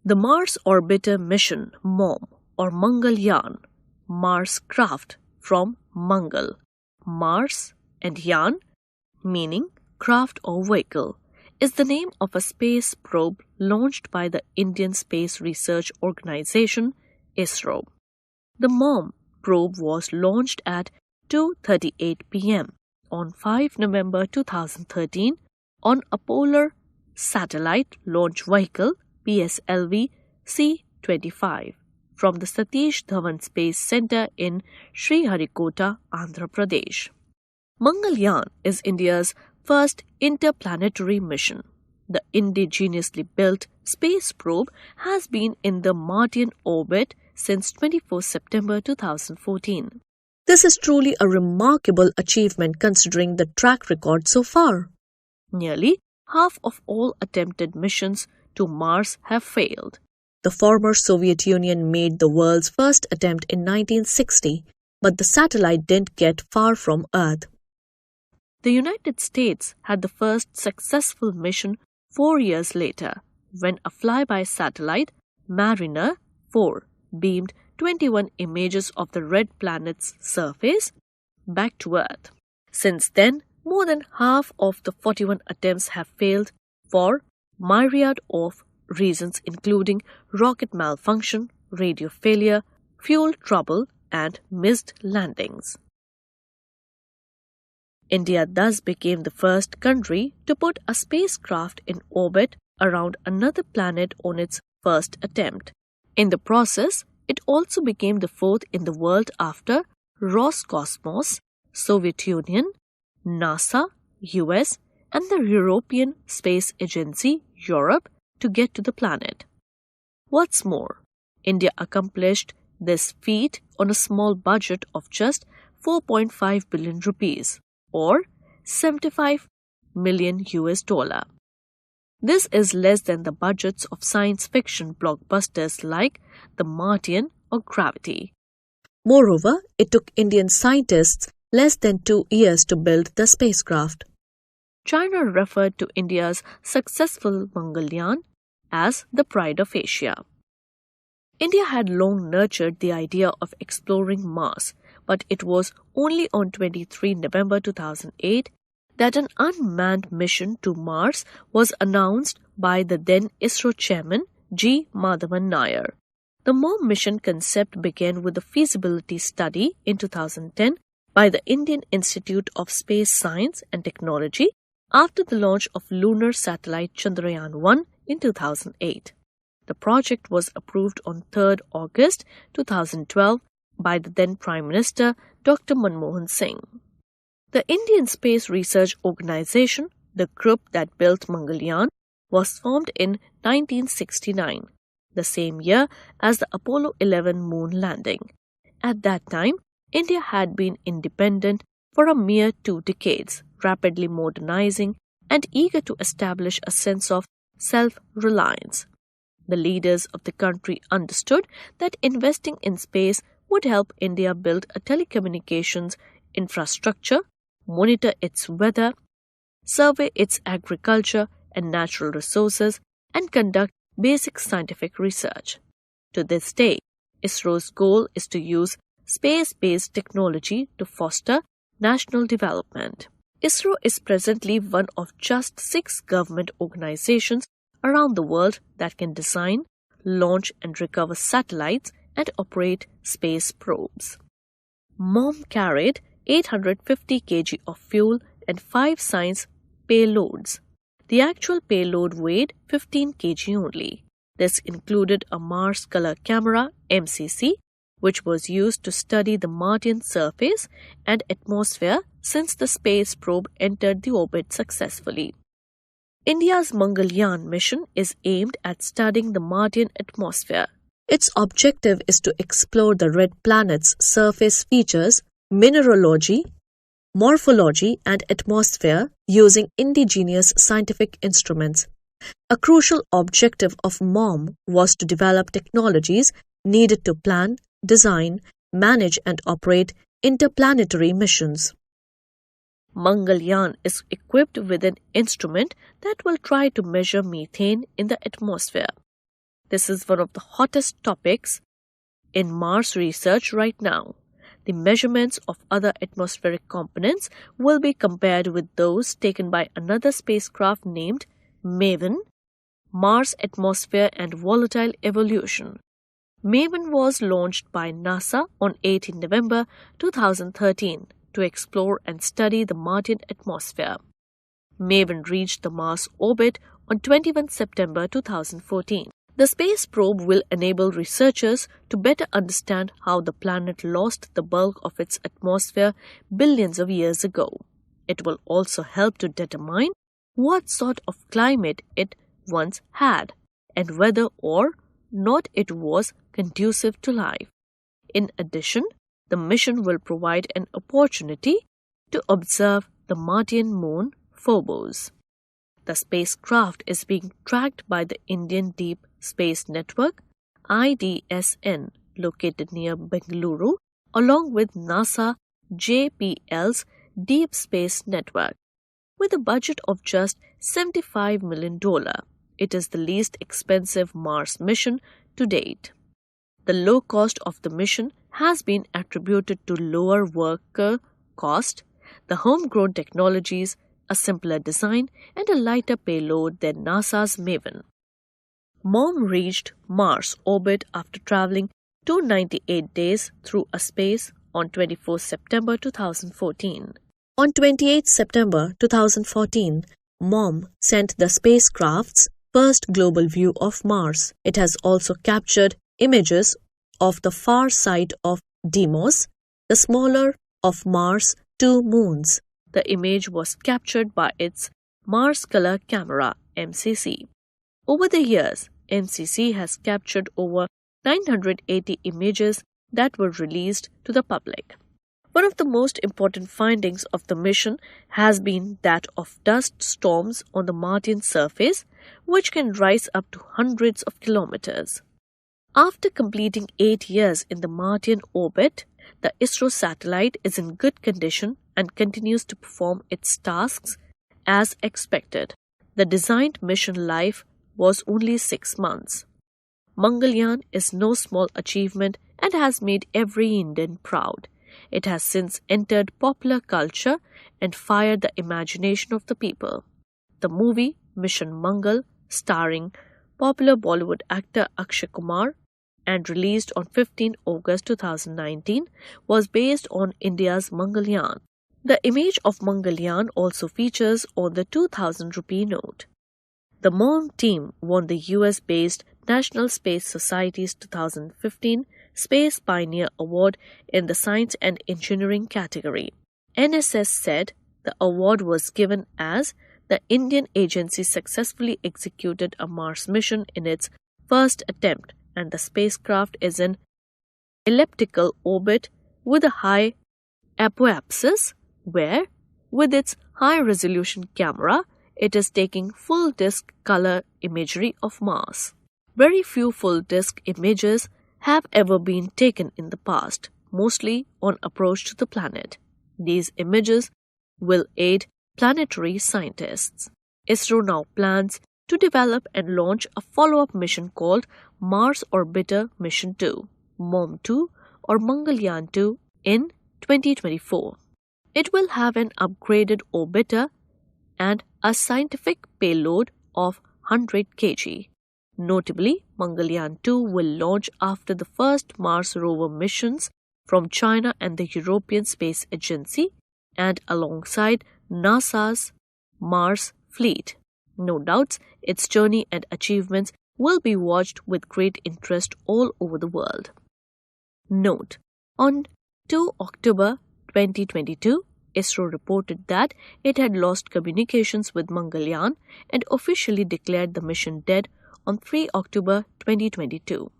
The Mars Orbiter Mission (MOM) or Mangalyaan, Mars craft from Mangal, Mars and Yaan, meaning craft or vehicle, is the name of a space probe launched by the Indian Space Research Organisation ISRO. The MOM probe was launched at 2:38 p.m. on 5 November 2013 on a Polar Satellite Launch Vehicle PSLV C-25 from the Satish Dhawan Space Centre in Sriharikota, Andhra Pradesh. Mangalyaan is India's first interplanetary mission. The indigenously built space probe has been in the Martian orbit since 24 September 2014. This is truly a remarkable achievement considering the track record so far. Nearly half of all attempted missions to Mars have failed. The former Soviet Union made the world's first attempt in 1960, but the satellite didn't get far from Earth. The United States had the first successful mission 4 years later, when a flyby satellite, Mariner 4, beamed 21 images of the red planet's surface back to Earth. Since then, more than half of the 41 attempts have failed for myriad of reasons including rocket malfunction, radio failure, fuel trouble, and missed landings. India thus became the first country to put a spacecraft in orbit around another planet on its first attempt. In the process, it also became the fourth in the world after Roscosmos, Soviet Union, NASA, US, and the European Space Agency, Europe, to get to the planet. What's more, India accomplished this feat on a small budget of just 4.5 billion rupees or $75 million. This is less than the budgets of science fiction blockbusters like The Martian or Gravity. Moreover, it took Indian scientists less than 2 years to build the spacecraft. China referred to India's successful Mangalyaan as the pride of Asia. India had long nurtured the idea of exploring Mars, but it was only on 23 November 2008 that an unmanned mission to Mars was announced by the then ISRO chairman G. Madhavan Nair. The MOM mission concept began with a feasibility study in 2010 by the Indian Institute of Space Science and Technology after the launch of lunar satellite Chandrayaan-1 in 2008. The project was approved on 3 August 2012 by the then Prime Minister Dr. Manmohan Singh. The Indian Space Research Organisation, the group that built Mangalyaan, was formed in 1969, the same year as the Apollo 11 moon landing. At that time, India had been independent for a mere 2 decades, rapidly modernizing and eager to establish a sense of self-reliance. The leaders of the country understood that investing in space would help India build a telecommunications infrastructure, monitor its weather, survey its agriculture and natural resources, and conduct basic scientific research. To this day, ISRO's goal is to use space-based technology to foster national development. ISRO is presently one of just 6 government organizations around the world that can design, launch and recover satellites and operate space probes. MOM carried 850 kg of fuel and 5 science payloads. The actual payload weighed 15 kg only. This included a Mars Color Camera (MCC), which was used to study the Martian surface and atmosphere since the space probe entered the orbit successfully. India's Mangalyaan mission is aimed at studying the Martian atmosphere. Its objective is to explore the red planet's surface features, mineralogy, morphology, and atmosphere using indigenous scientific instruments. A crucial objective of MOM was to develop technologies needed to plan, design, manage, and operate interplanetary missions. Mangalyaan is equipped with an instrument that will try to measure methane in the atmosphere. This is one of the hottest topics in Mars research right now. The measurements of other atmospheric components will be compared with those taken by another spacecraft named MAVEN, Mars Atmosphere and Volatile Evolution. MAVEN was launched by NASA on 18 November 2013 to explore and study the Martian atmosphere. MAVEN reached the Mars orbit on 21 September 2014. The space probe will enable researchers to better understand how the planet lost the bulk of its atmosphere billions of years ago. It will also help to determine what sort of climate it once had and whether or not it was conducive to life. In addition, the mission will provide an opportunity to observe the Martian moon Phobos. The spacecraft is being tracked by the Indian Deep Space Network (IDSN) located near Bengaluru, along with NASA JPL's Deep Space Network. With a budget of just $75 million, it is the least expensive Mars mission to date. The low cost of the mission has been attributed to lower worker cost, the homegrown technologies, a simpler design, and a lighter payload than NASA's MAVEN. MOM reached Mars orbit after traveling 298 days through a space on 24 September 2014. On 28 September 2014, MOM sent the spacecraft's first global view of Mars. It has also captured images of the far side of Deimos, the smaller of Mars' two moons. The image was captured by its Mars Color Camera (MCC). Over the years, MCC has captured over 980 images that were released to the public. One of the most important findings of the mission has been that of dust storms on the Martian surface, which can rise up to hundreds of kilometers. After completing 8 years in the Martian orbit, the ISRO satellite is in good condition and continues to perform its tasks as expected. The designed mission life was only 6 months. Mangalyaan is no small achievement and has made every Indian proud. It has since entered popular culture and fired the imagination of the people. The movie Mission Mangal, starring popular Bollywood actor Akshay Kumar and released on 15 August 2019, was based on India's Mangalyaan. The image of Mangalyaan also features on the 2,000 rupee note. The MOM team won the US-based National Space Society's 2015 Space Pioneer Award in the Science and Engineering category. NSS said the award was given as the Indian agency successfully executed a Mars mission in its first attempt, and the spacecraft is in elliptical orbit with a high apoapsis, where, with its high-resolution camera, it is taking full-disk color imagery of Mars. Very few full-disk images have ever been taken in the past, mostly on approach to the planet. These images will aid planetary scientists. ISRO now plans to develop and launch a follow-up mission called Mars Orbiter Mission 2, MOM-2 or Mangalyaan 2 in 2024. It will have an upgraded orbiter and a scientific payload of 100 kg. Notably, Mangalyaan 2 will launch after the first Mars rover missions from China and the European Space Agency and alongside NASA's Mars fleet. No doubts, its journey and achievements will be watched with great interest all over the world. Note: on 2 October 2022, ISRO reported that it had lost communications with Mangalyaan and officially declared the mission dead on 3 October 2022.